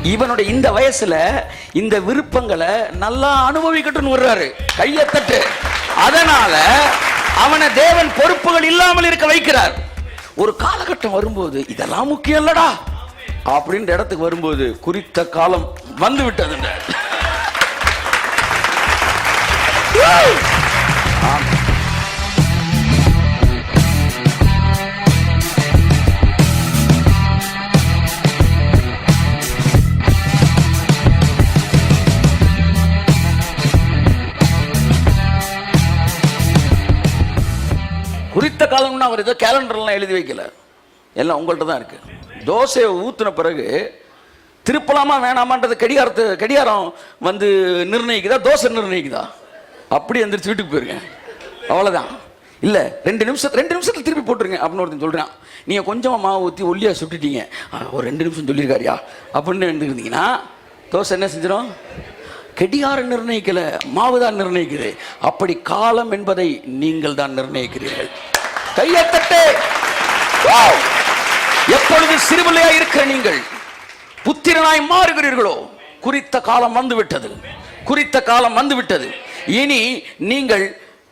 இவனுடைய இந்த வயசுல இந்த விருப்பங்களை நல்லா அனுபவிக்கட்டும்னு வர்றாரு. கையை தட்டு. அதனால அவனை தேவன் பொறுப்புகள் இல்லாமல் இருக்க வைக்கிறார். ஒரு காலகட்டம் வரும்போது இதெல்லாம் முக்கியம் இல்லடா அப்படின்ற இடத்துக்கு வரும்போது குறித்த காலம் வந்து விட்டது. குறித்த காலம்னா அவர் ஏதோ கேலண்டர்லாம் எழுதி வைக்கல, எல்லாம் உங்கள்கிட்ட தான் இருக்கு. தோசையை ஊற்றின பிறகு திருப்பலாமா வேணாமான்றது கடிகாரம் வந்து நிர்ணயிக்குதா, தோசை நிர்ணயிக்குதா? அப்படி எந்திரிச்சு வீட்டுக்கு போயிருங்க, அவ்வளோதான். இல்லை 2 நிமிஷத்தில் திருப்பி போட்டுருங்க அப்படின்னு ஒருத்தன் சொல்கிறான். நீங்கள் கொஞ்சமாக மாவு ஊற்றி ஒல்லியாக சுட்டுட்டீங்க, ஒரு 2 நிமிஷம் சொல்லியிருக்காரியா அப்படின்னு எழுந்துருந்தீங்கன்னா தோசை என்ன செஞ்சிடும்? கடிகாரம் நிர்ணயிக்கல, மாவு தான் நிர்ணயிக்குது. அப்படி காலம் என்பதை நீங்கள் தான் நிர்ணயிக்கிறீர்கள். கையத்தட்டு. எப்பொழுது சிறுபிள்ளையா இருக்கிற நீங்கள் புத்திரனாய் மாறுகிறீர்களோ குறித்த காலம் வந்துவிட்டது, குறித்த காலம் வந்துவிட்டது. இனி நீங்கள்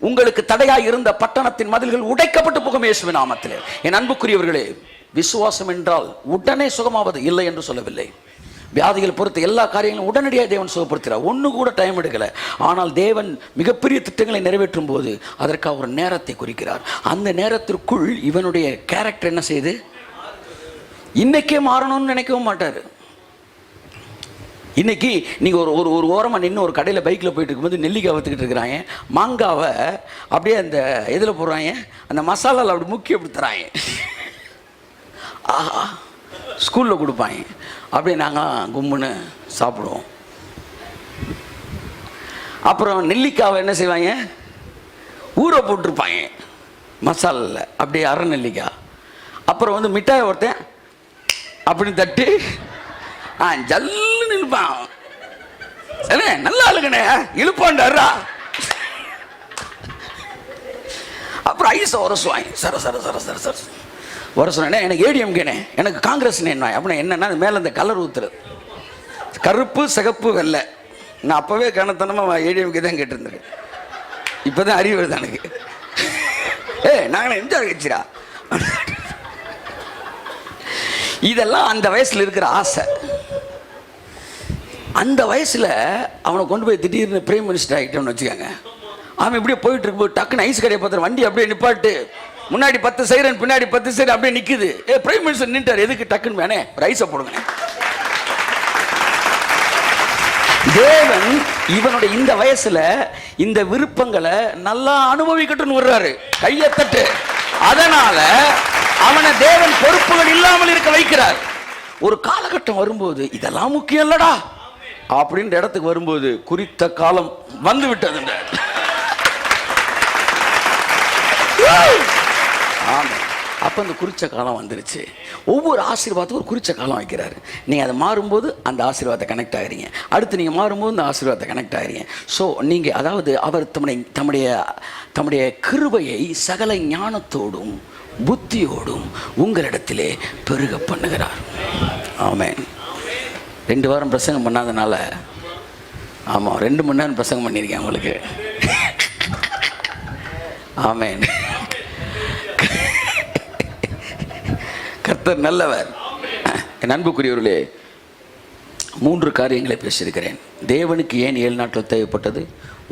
உங்களுக்கு தடையாய் இருந்த பட்டணத்தின் மதில்கள் உடைக்கப்பட்டு போகும் இயேசுவின் நாமத்திலே. என் அன்புக்குரியவர்களே, விசுவாசம் என்றால் உடனே சுகமாவது இல்லை என்று சொல்லவில்லை. வியாதிகள் பொறுத்த எல்லா காரியங்களும் உடனடியாக தேவன் சுகப்படுத்துகிறார். ஒன்று கூட டைம் எடுக்கலை. ஆனால் தேவன் மிகப்பெரிய திட்டங்களை நிறைவேற்றும் போது அதற்காக ஒரு நேரத்தை குறிக்கிறார். அந்த நேரத்திற்குள் இவனுடைய கேரக்டர் என்ன செய்யுது? இன்னைக்கே மாறணும்னு நினைக்கவும் மாட்டார். இன்னைக்கு நீங்கள் ஒரு ஓரமாக நின்று ஒரு கடையில் பைக்கில் போயிட்டு இருக்கும்போது நெல்லிக்காய் வத்துக்கிட்டு இருக்கிறாங்க, மாங்காவை அப்படியே அந்த இதில் போடுறாங்க, அந்த மசாலாவில் அப்படி முக்கி அப்படி தராங்க. ஆஹா, ஸ்கூலில் கொடுப்பாங்க. அப்படியே நாங்கள் கும்முன்னு சாப்பிடுவோம். அப்புறம் நெல்லிக்காவை என்ன செய்வாங்க? ஊற போட்டிருப்பாங்க மசாலாவில், அப்படியே அரை நெல்லிக்காய். அப்புறம் வந்து மிட்டாய் ஒருத்தன் அப்படின்னு தட்டி ஜல்லுன்னு இழுப்பான். சரி, நல்லா அழுகண்ணே, இழுப்பான்டாரா. அப்புறம் ஐஸை உரசுவாங்க, சர சர சர சர சர உரசுனே. எனக்கு ஏடிஎம்கேனே, எனக்கு காங்கிரஸ் என்ன அப்படின்னா என்னன்னா மேலே இந்த கலர் ஊத்துறது, கருப்பு சிகப்பு வெள்ளை. நான் அப்போவே கணத்தனமாக ஏடிஎம்கே தான் கேட்டிருந்தேன். இப்போ தான் அறிவு வருது எனக்கு. நாங்கள் எம்ஜிஆர் கட்சிரா. இதெல்லாம் அந்த வயசில் இருக்கிற ஆசை. அந்த வயசில் அவனை கொண்டு போய் திடீர்னு பிரைம் மினிஸ்டர் ஆகிட்டோம்னு வச்சுக்கோங்க. அவன் இப்படியே போயிட்டு இருக்கும்போது டக்குன்னு ஐஸ் கடையை பார்த்து வண்டி அப்படியே நிப்பாட்டு, முன்னாடி 10 சைரன் பின்னாடி 10 சைரன் அப்படியே நிற்குது. பிரைம் மினிஸ்டர் நின்றார், எதுக்கு டக்குன்னு வேணே ரைஸை போடுங்க. தேவன் இவனுடைய இந்த வயசுல இந்த விருப்பங்களை நல்லா அனுபவிக்கட்டும்னு வர்றாரு. கையை தட்டு. அதனால அவனை தேவன் பொறுப்புகள் இல்லாமல் இருக்க வைக்கிறார். ஒரு காலகட்டம் வரும்போது இதெல்லாம் முக்கியம் இல்லடா அப்படின்ற இடத்துக்கு வரும்போது குறித்த காலம் வந்து விட்டது. அப்போ அந்த குறிச்ச காலம் வந்துருச்சு. ஒவ்வொரு ஆசீர்வாதத்துக்கும் ஒரு குறிச்ச காலம் வைக்கிறாரு. நீங்கள் அதை மாறும்போது அந்த ஆசீர்வாதத்தை கனெக்ட் ஆகிறீங்க, அடுத்து நீங்கள் மாறும்போது அந்த ஆசீர்வாதத்தை கனெக்ட் ஆகிறீங்க. ஸோ நீங்கள் அதாவது அவர் தம்முடைய கிருபையை சகல ஞானத்தோடும் புத்தியோடும் உங்களிடத்திலே பெருக பண்ணுகிறார். ஆமென். 2 வாரம் பிரசங்கம் பண்ணாதனால, ஆமாம் 2 மணி நேரம் பிரசங்கம் பண்ணியிருக்கேன் உங்களுக்கு. ஆமென். கர்த்தர் நல்லவர். என் அன்புக்குரியவர்களே, 3 காரியங்களை பேசியிருக்கிறேன். தேவனுக்கு ஏன் 7 நாட்கள் தேவைப்பட்டது,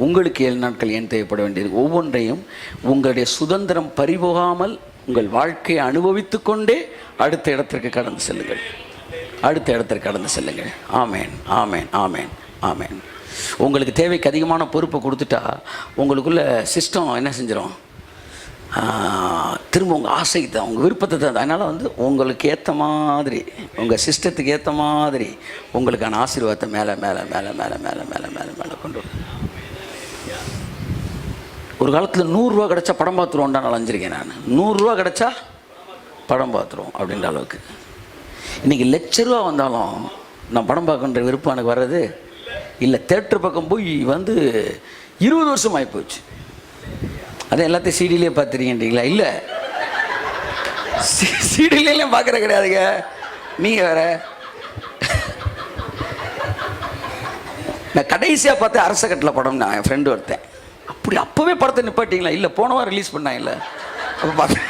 உங்களுக்கு 7 நாட்கள் ஏன் தேவைப்பட வேண்டியது, ஒவ்வொன்றையும் உங்களுடைய சுதந்திரம் பறிபோகாமல் உங்கள் வாழ்க்கையை அனுபவித்து கொண்டே அடுத்த இடத்திற்கு கடந்து செல்லுங்கள், அடுத்த இடத்திற்கு கடந்து செல்லுங்கள். ஆமேன், ஆமேன், ஆமேன், ஆமேன். உங்களுக்கு தேவைக்கு அதிகமான பொறுப்பை கொடுத்துட்டா உங்களுக்குள்ள சிஸ்டம் என்ன செஞ்சிடும்? திரும்ப உங்கள் ஆசைக்கு தான், உங்கள் விருப்பத்தை தான். அதனால் வந்து உங்களுக்கு ஏற்ற மாதிரி, உங்கள் சிஸ்டத்துக்கு ஏற்ற மாதிரி உங்களுக்கான ஆசீர்வாதத்தை மேலே மேலே மேலே மேலே மேலே மேலே மேலே மேலே கொண்டு வரும். ஒரு காலத்தில் 100 ரூபா கிடச்சா படம் பார்த்துருவோம்டா அலைஞ்சிருக்கேன் நான். 100 ரூபா கிடச்சா படம் பார்த்துருவோம் அப்படின்ற அளவுக்கு. இன்றைக்கி லட்ச வந்தாலும் நான் படம் பார்க்கன்ற விருப்பம் எனக்கு வர்றது இல்லை. தேட்டர் பக்கம் போய் வந்து 20 வருஷம் ஆகி போச்சு. அதை எல்லாத்தையும் சிடிலே பார்த்துருக்கீங்களா? இல்லை, சிடிலாம் பார்க்குற கிடையாதுங்க. நீங்கள் வேற நான் கடைசியா பார்த்தேன் அரச கட்டளை படம். நான் என் ஃப்ரெண்டு ஒருத்தன், அப்படி அப்பவே படத்தை நிப்பாட்டிங்களா? இல்லை போன வாரம் ரிலீஸ் பண்ணாங்கல்ல. அப்போ பார்த்தேன்.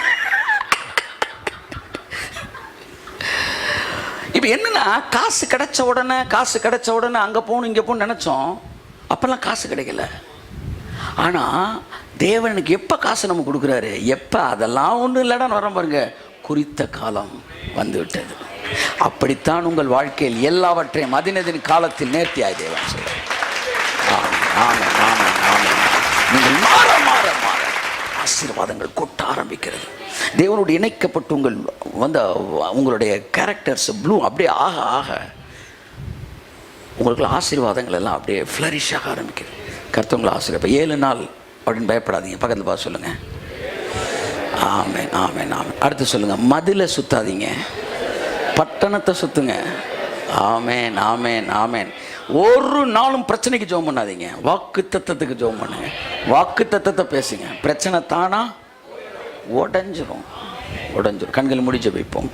இப்போ என்னன்னா, காசு கிடைச்ச உடனே அங்கே போகணும் இங்கே போகணும்னு நினச்சோம். அப்போல்லாம் காசு கிடைக்கல. ஆனால் தேவனுக்கு எப்போ காசு நம்ம கொடுக்குறாரு? எப்போ அதெல்லாம் ஒன்றும் இல்லைடான்னு வரோம் பாருங்க, குறித்த காலம் வந்து விட்டது. அப்படித்தான் உங்கள் வாழ்க்கையில் எல்லாவற்றையும் அதினதின் காலத்தில் நேர்த்தியாய் தேவன் சொல்றார். நீங்கள் மாற மாற மாற ஆசீர்வாதங்கள் கொட்ட ஆரம்பிக்கிறது. தேவனோடு இணைக்கப்பட்டு உங்களுடைய கேரக்டர்ஸ் ப்ளூ அப்படியே ஆக ஆக உங்களுக்கு ஆசீர்வாதங்கள் எல்லாம் அப்படியே ஃப்ளரிஷ் ஆக ஆரம்பிக்குது. கர்த்தவங்களை ஆசீர்வாதம். 7 நாள் அப்படின்னு பயப்படாதீங்க. பக்கத்தில் பார்த்து சொல்லுங்க, ஆமென் ஆமென் ஆமென். அடுத்து சொல்லுங்க, மதிலை சுத்தாதீங்க, பட்டணத்தை சுத்துங்க. ஆமென் ஆமென் ஆமென். ஒரு நாளும் பிரச்சனைக்கு ஜெபம் பண்ணாதீங்க, வாக்கு தத்தத்துக்கு ஜெபம் பண்ணுங்க. வாக்கு தத்தத்தை பேசுங்க, பிரச்சனை தானா உடஞ்சிரும். கண்கள் முடிச்சு வைப்போம்.